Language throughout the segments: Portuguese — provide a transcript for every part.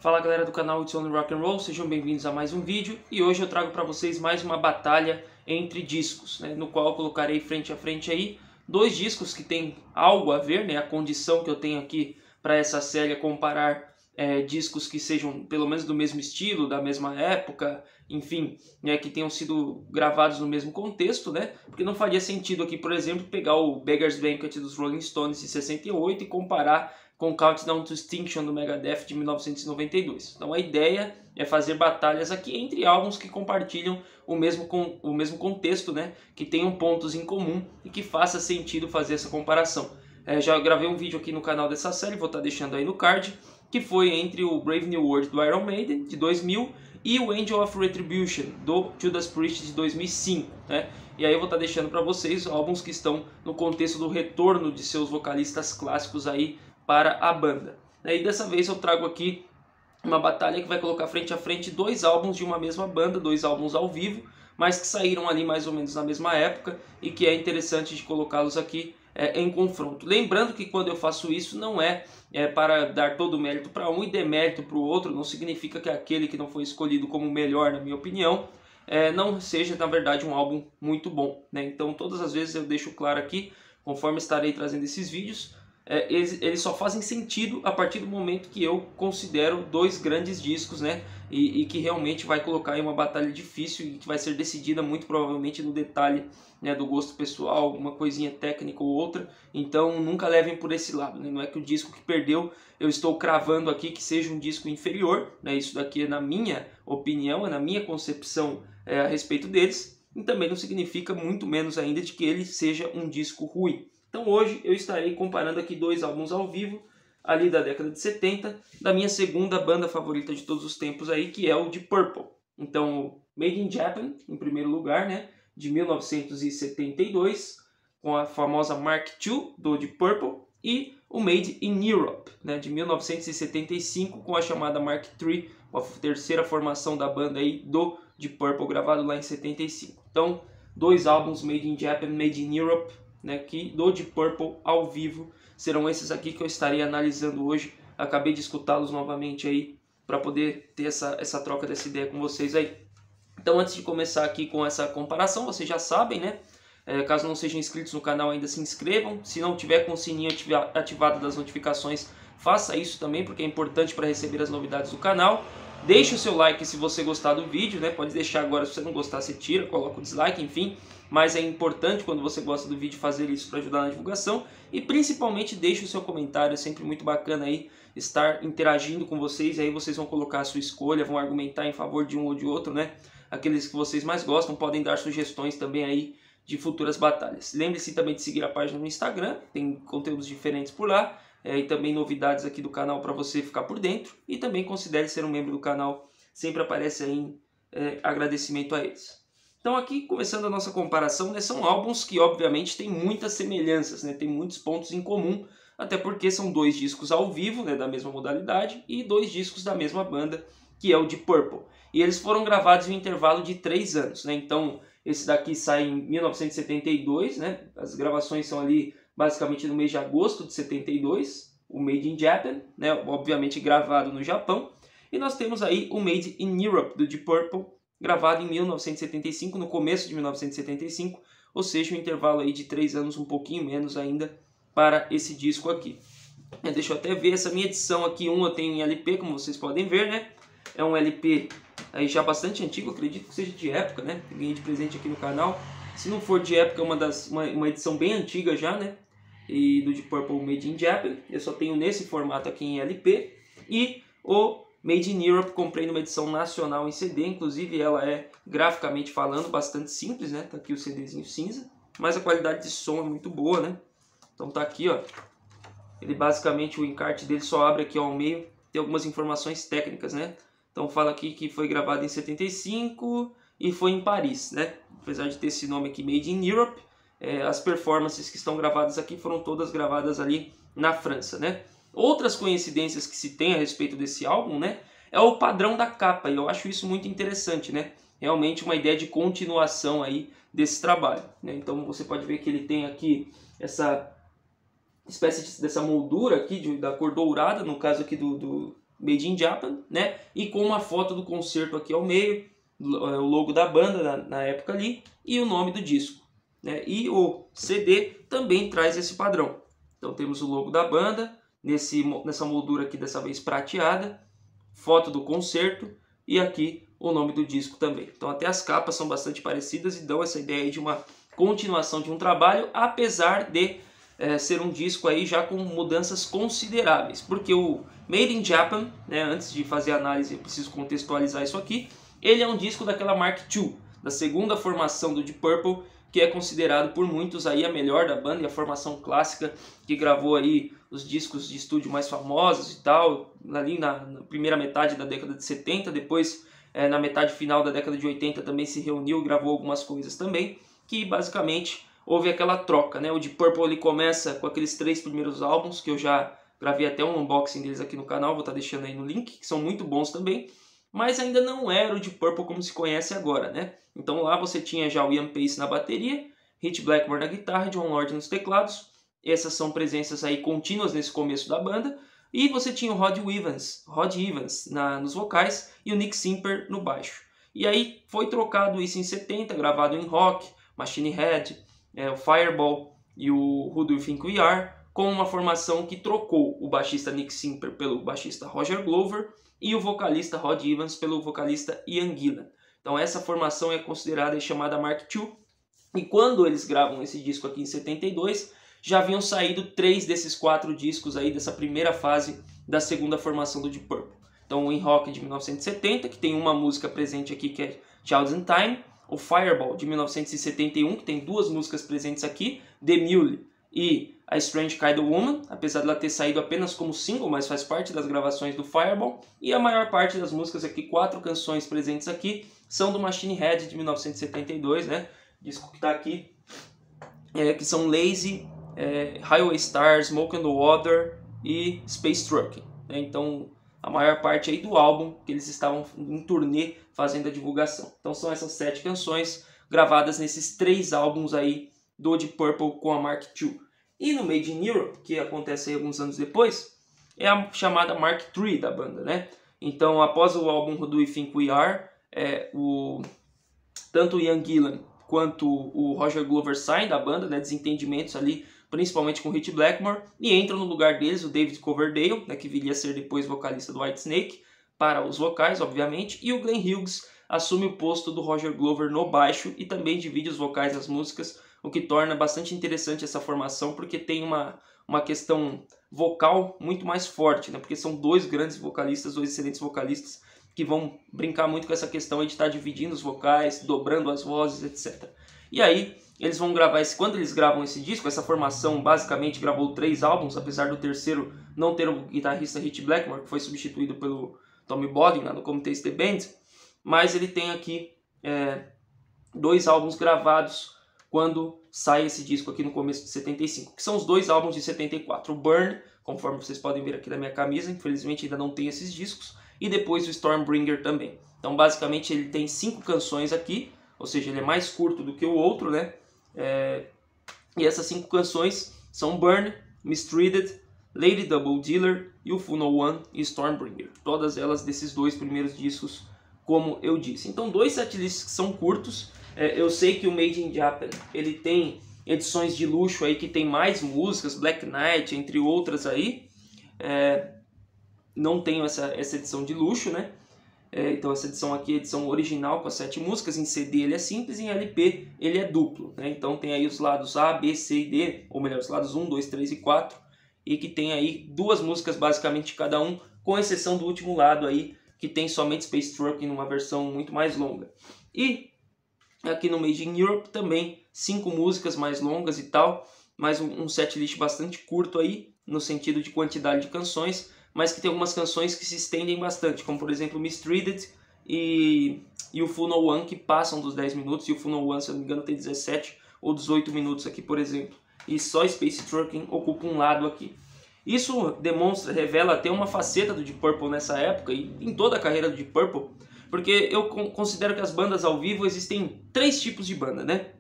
Fala galera do canal It's Only Rock and Roll, sejam bem-vindos a mais um vídeo e hoje eu trago para vocês mais uma batalha entre discos, no qual eu colocarei frente a frente aí dois discos que tem algo a ver, a condição que eu tenho aqui para essa série é comparar discos que sejam pelo menos do mesmo estilo, da mesma época, enfim, que tenham sido gravados no mesmo contexto, porque não faria sentido aqui, por exemplo, pegar o Beggar's Banquet dos Rolling Stones de 68 e comparar com Countdown to Extinction do Megadeth de 1992. Então a ideia é fazer batalhas aqui entre álbuns que compartilham o mesmo contexto, que tenham pontos em comum e que faça sentido fazer essa comparação. Já gravei um vídeo aqui no canal dessa série, vou estar deixando aí no card, que foi entre o Brave New World do Iron Maiden, de 2000, e o Angel of Retribution, do Judas Priest, de 2005. E aí eu vou estar deixando para vocês álbuns que estão no contexto do retorno de seus vocalistas clássicos aí para a banda. E dessa vez eu trago aqui uma batalha que vai colocar frente a frente dois álbuns de uma mesma banda, dois álbuns ao vivo, mas que saíram ali mais ou menos na mesma época e que é interessante de colocá-los aqui em confronto. Lembrando que quando eu faço isso não é para dar todo o mérito para um e demérito para o outro, não significa que aquele que não foi escolhido como melhor, na minha opinião, não seja na verdade um álbum muito bom. Então todas as vezes eu deixo claro aqui, conforme estarei trazendo esses vídeos, eles só fazem sentido a partir do momento que eu considero dois grandes discos, e que realmente vai colocar em uma batalha difícil e que vai ser decidida muito provavelmente no detalhe, do gosto pessoal, alguma coisinha técnica ou outra. Então nunca levem por esse lado, não é que o disco que perdeu eu estou cravando aqui que seja um disco inferior, isso daqui é na minha opinião, é na minha concepção a respeito deles, e também não significa muito menos ainda de que ele seja um disco ruim. Então hoje eu estarei comparando aqui dois álbuns ao vivo, ali da década de 70, da minha segunda banda favorita de todos os tempos aí, que é o Deep Purple. Então, Made in Japan, em primeiro lugar, de 1972, com a famosa Mark II do Deep Purple, e o Made in Europe, de 1975, com a chamada Mark III, a terceira formação da banda aí do Deep Purple, gravado lá em 75. Então, dois álbuns Made in Japan, Made in Europe, que do Deep Purple ao vivo, serão esses aqui que eu estarei analisando hoje. Acabei de escutá-los novamente aí para poder ter essa troca dessa ideia com vocês aí. Então antes de começar aqui com essa comparação, vocês já sabem, caso não sejam inscritos no canal ainda, se inscrevam. Se não tiver com o sininho ativado das notificações, faça isso também, porque é importante para receber as novidades do canal. Deixe o seu like se você gostar do vídeo, pode deixar agora, se você não gostar você tira, coloca o dislike, enfim. Mas é importante quando você gosta do vídeo fazer isso para ajudar na divulgação. E principalmente deixe o seu comentário, é sempre muito bacana aí estar interagindo com vocês. E aí vocês vão colocar a sua escolha, vão argumentar em favor de um ou de outro, Aqueles que vocês mais gostam podem dar sugestões também aí de futuras batalhas. Lembre-se também de seguir a página no Instagram, tem conteúdos diferentes por lá. E também novidades aqui do canal para você ficar por dentro. E também considere ser um membro do canal, sempre aparece aí agradecimento a eles. Então aqui, começando a nossa comparação, são álbuns que obviamente têm muitas semelhanças, tem muitos pontos em comum, até porque são dois discos ao vivo, da mesma modalidade, e dois discos da mesma banda, que é o Deep Purple. E eles foram gravados em um intervalo de 3 anos, Então esse daqui sai em 1972, As gravações são ali basicamente no mês de agosto de 72, o Made in Japan, obviamente gravado no Japão. E nós temos aí o Made in Europe, do Deep Purple, gravado em 1975, no começo de 1975, ou seja, um intervalo aí de 3 anos, um pouquinho menos ainda, para esse disco aqui. Deixa eu até ver essa minha edição aqui, eu tenho em LP, como vocês podem ver, É um LP aí já bastante antigo, acredito que seja de época, Ganhei de presente aqui no canal. Se não for de época, é uma edição bem antiga já, E do Deep Purple Made in Japan, eu só tenho nesse formato aqui em LP. E o Made in Europe comprei numa edição nacional em CD, inclusive ela é, graficamente falando, bastante simples, Tá aqui o CDzinho cinza, mas a qualidade de som é muito boa, Então tá aqui, ó. Ele basicamente, o encarte dele só abre aqui ao meio, tem algumas informações técnicas, Então fala aqui que foi gravado em 75 e foi em Paris, Apesar de ter esse nome aqui, Made in Europe, as performances que estão gravadas aqui foram todas gravadas ali na França, Outras coincidências que se tem a respeito desse álbum, é o padrão da capa, e eu acho isso muito interessante, Realmente uma ideia de continuação aí desse trabalho, Então você pode ver que ele tem aqui essa espécie dessa moldura aqui da cor dourada, no caso aqui do Made in Japan, né? E com uma foto do concerto aqui ao meio, o logo da banda na época ali e o nome do disco, né? E o CD também traz esse padrão. Então temos o logo da banda nessa moldura aqui, dessa vez prateada, foto do concerto e aqui o nome do disco também. Então até as capas são bastante parecidas e dão essa ideia aí de uma continuação de um trabalho, apesar de ser um disco aí já com mudanças consideráveis, porque o Made in Japan, né, antes de fazer a análise eu preciso contextualizar isso aqui, ele é um disco daquela Mark II, da segunda formação do Deep Purple, que é considerado por muitos aí a melhor da banda e a formação clássica que gravou aí os discos de estúdio mais famosos e tal, ali na primeira metade da década de 70, depois na metade final da década de 80 também se reuniu e gravou algumas coisas também, que basicamente houve aquela troca, né? O Deep Purple ele começa com aqueles 3 primeiros álbuns, que eu já gravei até um unboxing deles aqui no canal, vou estar deixando aí no link, que são muito bons também, mas ainda não era o Deep Purple como se conhece agora, né? Então lá você tinha já o Ian Pace na bateria, Ritchie Blackmore na guitarra, John Lord nos teclados, essas são presenças aí contínuas nesse começo da banda, e você tinha o Rod Evans nos vocais e o Nick Simper no baixo. E aí foi trocado isso em 70, gravado em rock, Machine Head, o Fireball e o Who Do You Think We Are, com uma formação que trocou o baixista Nick Simper pelo baixista Roger Glover e o vocalista Rod Evans pelo vocalista Ian Gillan. Então essa formação é considerada e chamada Mark II, e quando eles gravam esse disco aqui em 72, já haviam saído 3 desses 4 discos aí dessa primeira fase da segunda formação do Deep Purple. Então o In Rock de 1970, que tem uma música presente aqui que é Child in Time, o Fireball de 1971, que tem 2 músicas presentes aqui, The Mule e A Strange Kind of Woman, apesar de ela ter saído apenas como single, mas faz parte das gravações do Fireball, e a maior parte das músicas aqui, 4 canções presentes aqui, são do Machine Head de 1972, né? Disco que está aqui, que são Lazy, Highway Star, Smoke on the Water e Space Trucking, né? Então a maior parte aí do álbum que eles estavam em turnê fazendo a divulgação. Então são essas 7 canções gravadas nesses 3 álbuns aí do Deep Purple com a Mark II. E no Made in Europe, que acontece aí alguns anos depois, é a chamada Mark III da banda, né? Então após o álbum Who Do You Think We Are, tanto o Ian Gillan quanto o Roger Glover saem da banda, né? Desentendimentos ali, principalmente com o Ritchie Blackmore, e entram no lugar deles o David Coverdale, né, que viria a ser depois vocalista do Whitesnake, para os vocais, obviamente, e o Glenn Hughes assume o posto do Roger Glover no baixo e também divide os vocais das músicas, o que torna bastante interessante essa formação, porque tem uma questão vocal muito mais forte, né, porque são 2 grandes vocalistas, 2 excelentes vocalistas, que vão brincar muito com essa questão aí de estar dividindo os vocais, dobrando as vozes, etc. E aí, eles vão gravar quando eles gravam esse disco, essa formação basicamente gravou 3 álbuns, apesar do terceiro não ter o guitarrista Ritchie Blackmore, que foi substituído pelo Tommy Bodden no Commontaste The Band, mas ele tem aqui 2 álbuns gravados quando sai esse disco aqui no começo de 75, que são os 2 álbuns de 74, o Burn, conforme vocês podem ver aqui na minha camisa, infelizmente ainda não tem esses discos, e depois o Stormbringer também. Então basicamente ele tem 5 canções aqui, ou seja, ele é mais curto do que o outro, né? E essas 5 canções são Burn, Mistreated, Lady Double Dealer, You Fool No One e Stormbringer. Todas elas desses 2 primeiros discos, como eu disse. Então 2 setlists que são curtos. Eu sei que o Made in Japan ele tem edições de luxo aí que tem mais músicas, Black Knight, entre outras aí. Não tenho essa edição de luxo, né? Então essa edição aqui é a edição original com as 7 músicas, em CD ele é simples, em LP ele é duplo, né? Então tem aí os lados A, B, C e D, ou melhor, os lados 1, 2, 3 e 4, e que tem aí 2 músicas basicamente cada um, com exceção do último lado aí, que tem somente Space Trucking numa versão muito mais longa. E aqui no Made in Europe também 5 músicas mais longas e tal, mas um setlist bastante curto aí, no sentido de quantidade de canções, mas que tem algumas canções que se estendem bastante, como por exemplo Mistreated e o Fool No One, que passam dos 10 minutos, e o Fool No One, se eu não me engano, tem 17 ou 18 minutos aqui, por exemplo. E só Space Trucking ocupa um lado aqui. Isso revela até uma faceta do Deep Purple nessa época, e em toda a carreira do Deep Purple, porque eu considero que as bandas ao vivo existem 3 tipos de banda, né?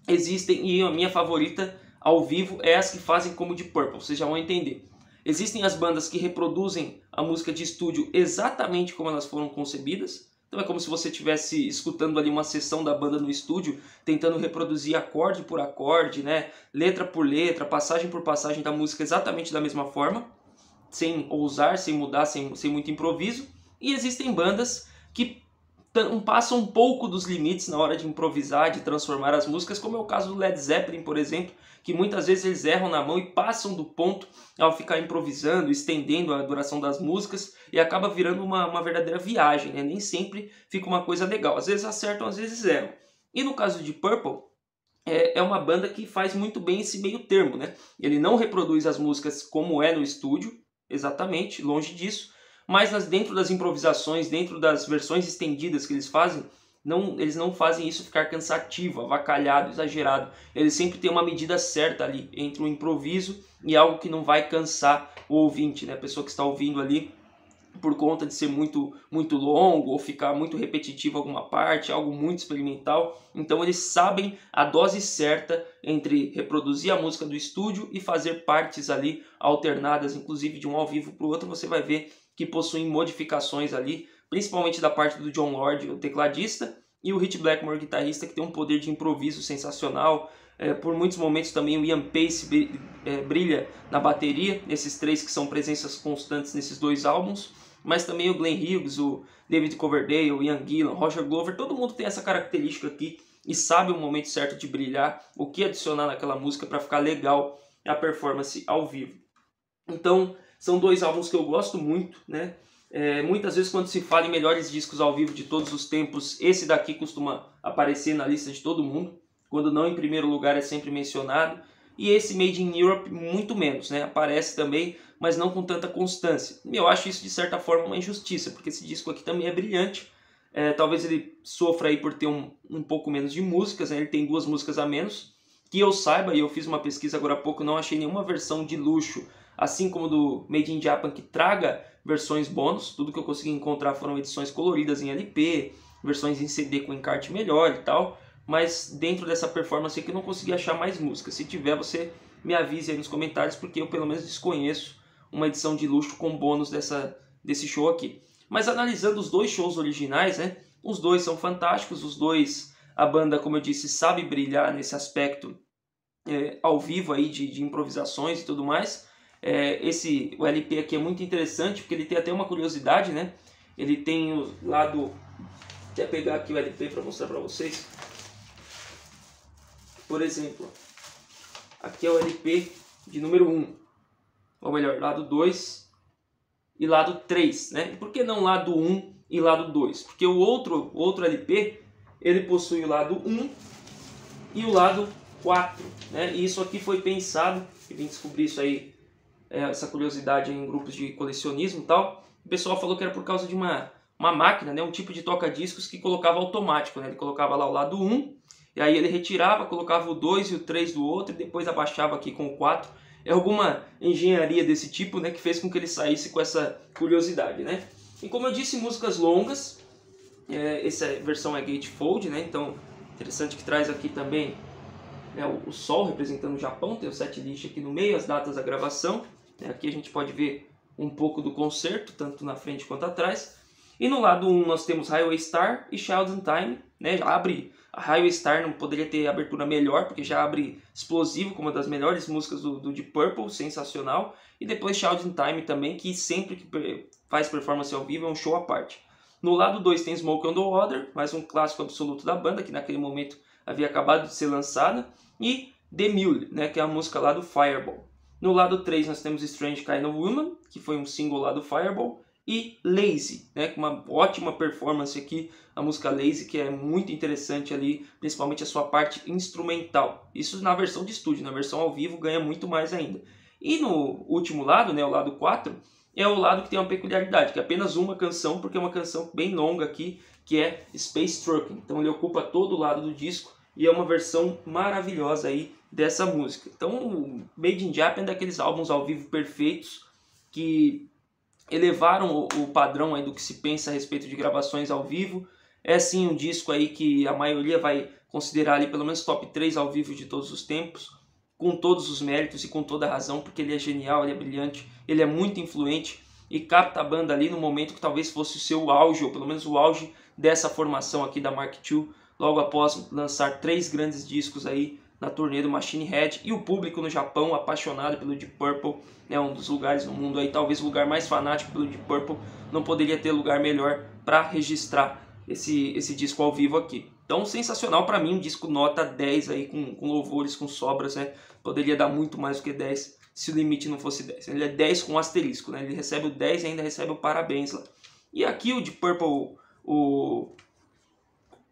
Existem, e a minha favorita ao vivo é as que fazem como Deep Purple, vocês já vão entender. Existem as bandas que reproduzem a música de estúdio exatamente como elas foram concebidas. Então é como se você estivesse escutando ali uma sessão da banda no estúdio, tentando reproduzir acorde por acorde, né? Letra por letra, passagem por passagem da música exatamente da mesma forma, sem ousar, sem mudar, sem muito improviso. E existem bandas que passam um pouco dos limites na hora de improvisar, de transformar as músicas, como é o caso do Led Zeppelin, por exemplo, que muitas vezes eles erram na mão e passam do ponto ao ficar improvisando, estendendo a duração das músicas, e acaba virando uma verdadeira viagem, né? Nem sempre fica uma coisa legal, às vezes acertam, às vezes erram. E no caso de Purple, é uma banda que faz muito bem esse meio termo, né? Ele não reproduz as músicas como é no estúdio, exatamente, longe disso, mas dentro das improvisações, dentro das versões estendidas que eles fazem, eles não fazem isso ficar cansativo, avacalhado, exagerado. Eles sempre têm uma medida certa ali entre o improviso e algo que não vai cansar o ouvinte, né? A pessoa que está ouvindo ali, por conta de ser muito longo ou ficar muito repetitivo alguma parte, algo muito experimental. Então eles sabem a dose certa entre reproduzir a música do estúdio e fazer partes ali alternadas, inclusive de um ao vivo para o outro. Você vai ver que possuem modificações ali, principalmente da parte do Jon Lord, o tecladista, e o Rit Blackmore, guitarrista, que tem um poder de improviso sensacional. Por muitos momentos também o Ian Pace brilha na bateria, nesses três que são presenças constantes nesses dois álbuns, mas também o Glenn Hughes, o David Coverdale, o Ian Gillan, Roger Glover, todo mundo tem essa característica aqui e sabe o momento certo de brilhar, o que adicionar naquela música para ficar legal a performance ao vivo. Então, são dois álbuns que eu gosto muito, né? Muitas vezes quando se fala em melhores discos ao vivo de todos os tempos, esse daqui costuma aparecer na lista de todo mundo. Quando não em primeiro lugar é sempre mencionado. E esse Made in Europe muito menos, né? Aparece também, mas não com tanta constância. E eu acho isso de certa forma uma injustiça, porque esse disco aqui também é brilhante. Talvez ele sofra aí por ter um pouco menos de músicas, né? Ele tem 2 músicas a menos. Que eu saiba, e eu fiz uma pesquisa agora há pouco, não achei nenhuma versão de luxo, assim como do Made in Japan, que traga versões bônus. Tudo que eu consegui encontrar foram edições coloridas em LP, versões em CD com encarte melhor e tal. Mas dentro dessa performance aqui eu não consegui achar mais música. Se tiver, você me avise aí nos comentários, porque eu pelo menos desconheço uma edição de luxo com bônus desse show aqui. Mas analisando os 2 shows originais, né? Os 2 são fantásticos, os 2, a banda, como eu disse, sabe brilhar nesse aspecto ao vivo aí de improvisações e tudo mais. O LP aqui é muito interessante, porque ele tem até uma curiosidade, né? Ele tem o lado... Vou pegar aqui o LP para mostrar para vocês. Por exemplo, aqui é o LP de número 1, ou melhor, lado 2 e lado 3, né? E por que não lado 1 e lado 2? Porque o outro LP, ele possui o lado 1 e o lado 4, né? E isso aqui foi pensado, eu vim descobrir isso aí, essa curiosidade em grupos de colecionismo e tal. O pessoal falou que era por causa de uma máquina, né? Um tipo de toca-discos que colocava automático, né? Ele colocava lá o lado 1, e aí ele retirava, colocava o 2 e o 3 do outro e depois abaixava aqui com o 4. É alguma engenharia desse tipo, né, que fez com que ele saísse com essa curiosidade, né? E como eu disse, músicas longas. Essa versão é gatefold, né? Então, interessante que traz aqui também o sol representando o Japão. Tem o setlist aqui no meio, as datas da gravação. Aqui a gente pode ver um pouco do concerto, tanto na frente quanto atrás. E no lado 1 nós temos Highway Star e Child in Time, né? Já abre, a Highway Star não poderia ter abertura melhor, porque já abre explosivo, como uma das melhores músicas do Deep Purple, sensacional. E depois Child in Time também, que sempre que faz performance ao vivo é um show à parte. No lado 2 tem Smoke on the Water, mais um clássico absoluto da banda, que naquele momento havia acabado de ser lançada. E The Mule, né? Que é a música lá do Fireball. No lado 3 nós temos Strange Kind of Woman, que foi um single lá do Fireball. E Lazy, né, com uma ótima performance aqui, a música Lazy, que é muito interessante ali, principalmente a sua parte instrumental. Isso na versão de estúdio, na versão ao vivo ganha muito mais ainda. E no último lado, né, o lado 4, é o lado que tem uma peculiaridade, que é apenas uma canção, porque é uma canção bem longa aqui, que é Space Trucking. Então ele ocupa todo o lado do disco e é uma versão maravilhosa aí dessa música. Então o Made in Japan é daqueles álbuns ao vivo perfeitos que elevaram o padrão aí do que se pensa a respeito de gravações ao vivo. É sim um disco aí que a maioria vai considerar ali pelo menos top 3 ao vivo de todos os tempos. com todos os méritos e com toda a razão, porque ele é genial, ele é brilhante, ele é muito influente e capta a banda ali no momento que talvez fosse o seu auge, ou pelo menos o auge dessa formação aqui da Mark II, logo após lançar 3 grandes discos aí na turnê do Machine Head, e o público no Japão apaixonado pelo Deep Purple, né, um dos lugares no mundo aí, talvez o lugar mais fanático pelo Deep Purple, não poderia ter lugar melhor para registrar esse disco ao vivo aqui. Então, sensacional para mim, um disco nota 10 aí, com louvores, com sobras, né? Poderia dar muito mais do que 10 se o limite não fosse 10. Ele é 10 com asterisco, né? Ele recebe o 10 e ainda recebe o parabéns lá. E aqui o Deep Purple,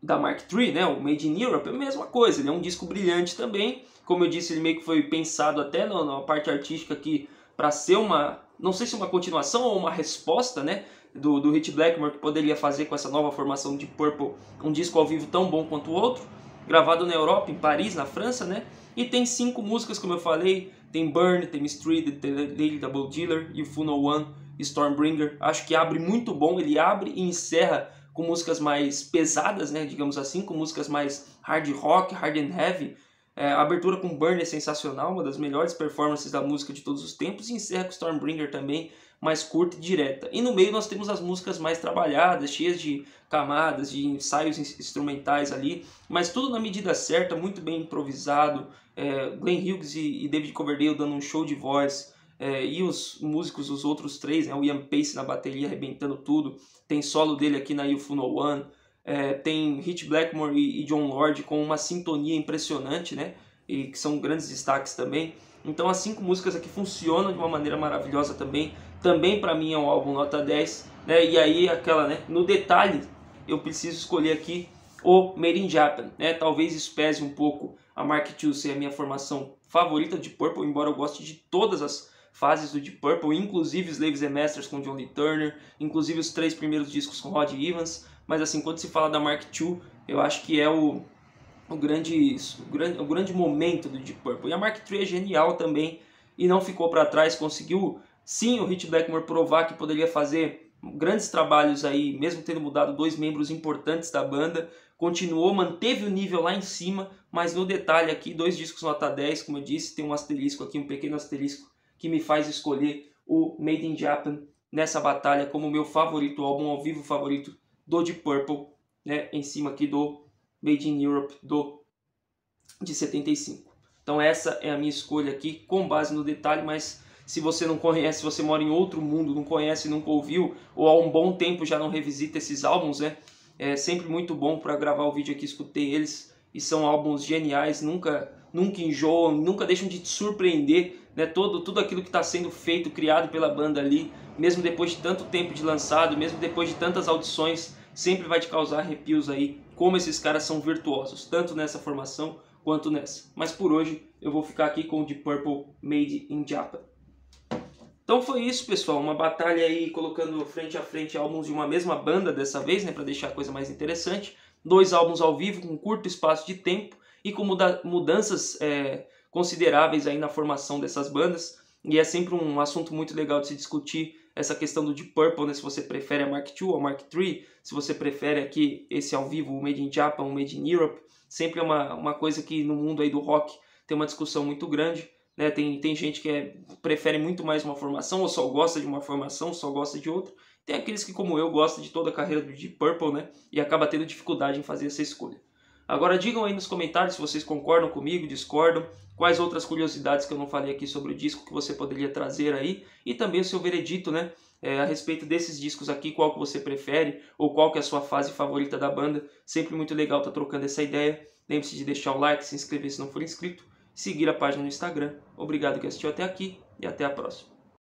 da Mark III, né? O Made in Europe, é a mesma coisa. Ele é um disco brilhante também. Como eu disse, ele meio que foi pensado até na parte artística aqui para ser uma, não sei se uma continuação ou uma resposta, né? Do Ritchie Blackmore, que poderia fazer com essa nova formação de Purple um disco ao vivo tão bom quanto o outro, gravado na Europa, em Paris, na França, né? E tem 5 músicas, como eu falei, tem Burn, tem Mistreated, The Lady Double Dealer, You Fool No One, Stormbringer. Acho que abre muito bom, ele abre e encerra com músicas mais pesadas, né? Digamos assim, com músicas mais hard rock, hard and heavy. A abertura com Burn é sensacional, uma das melhores performances da música de todos os tempos, e encerra com Stormbringer também, mais curta e direta. E no meio nós temos as músicas mais trabalhadas, cheias de camadas, de ensaios instrumentais ali, mas tudo na medida certa, muito bem improvisado. Glenn Hughes e David Coverdale dando um show de voz, e os músicos, os outros 3, né, o Ian Pace na bateria arrebentando tudo, tem solo dele aqui na You Fool No One, tem Ritchie Blackmore e Jon Lord com uma sintonia impressionante, né, e que são grandes destaques também. Então as 5 músicas aqui funcionam de uma maneira maravilhosa também. Também para mim é um álbum nota 10, né? E aí aquela, né, no detalhe, eu preciso escolher aqui o Made in Japan, né? Talvez isso pese um pouco a Mark II ser a minha formação favorita de Purple, embora eu goste de todas as fases do Deep Purple, inclusive Slaves and Masters com John Lee Turner, inclusive os 3 primeiros discos com Rod Evans, mas assim, quando se fala da Mark II, eu acho que é o grande momento do Deep Purple. E a Mark III é genial também e não ficou para trás, conseguiu sim o Ritchie Blackmore provar que poderia fazer grandes trabalhos aí, mesmo tendo mudado 2 membros importantes da banda, continuou, manteve o nível lá em cima, mas no detalhe aqui, 2 discos nota 10, como eu disse, tem um asterisco aqui, um pequeno asterisco, que me faz escolher o Made in Japan nessa batalha como meu favorito, o álbum ao vivo favorito do Deep Purple, né, em cima aqui do Made in Europe de 75. Então essa é a minha escolha aqui, com base no detalhe, mas se você não conhece, se você mora em outro mundo, não conhece, nunca ouviu, ou há um bom tempo já não revisita esses álbuns, né? É sempre muito bom para gravar o vídeo aqui, escutei eles, e são álbuns geniais, nunca enjoam, nunca deixam de te surpreender, né? Tudo aquilo que está sendo feito, criado pela banda ali, mesmo depois de tanto tempo de lançado, mesmo depois de tantas audições, sempre vai te causar arrepios aí, como esses caras são virtuosos, tanto nessa formação quanto nessa. Mas por hoje eu vou ficar aqui com o Deep Purple Made in Japan. Então foi isso, pessoal, uma batalha aí colocando frente a frente álbuns de uma mesma banda dessa vez, né, para deixar a coisa mais interessante. 2 álbuns ao vivo com um curto espaço de tempo e com mudanças consideráveis aí na formação dessas bandas. E é sempre um assunto muito legal de se discutir essa questão do Deep Purple, né, se você prefere a Mark II ou a Mark III, se você prefere aqui esse ao vivo, o Made in Japan, o Made in Europe. Sempre é uma coisa que no mundo aí do rock tem uma discussão muito grande. Né, tem gente que prefere muito mais uma formação, ou só gosta de uma formação, só gosta de outra. Tem aqueles que, como eu, gostam de toda a carreira do Deep Purple, né, e acaba tendo dificuldade em fazer essa escolha. Agora digam aí nos comentários se vocês concordam comigo, discordam, quais outras curiosidades que eu não falei aqui sobre o disco que você poderia trazer aí, e também o seu veredito, né, a respeito desses discos aqui, qual que você prefere, ou qual que é a sua fase favorita da banda. Sempre muito legal estar trocando essa ideia. Lembre-se de deixar o like, se inscrever se não for inscrito, seguir a página no Instagram. Obrigado que assistiu até aqui e até a próxima.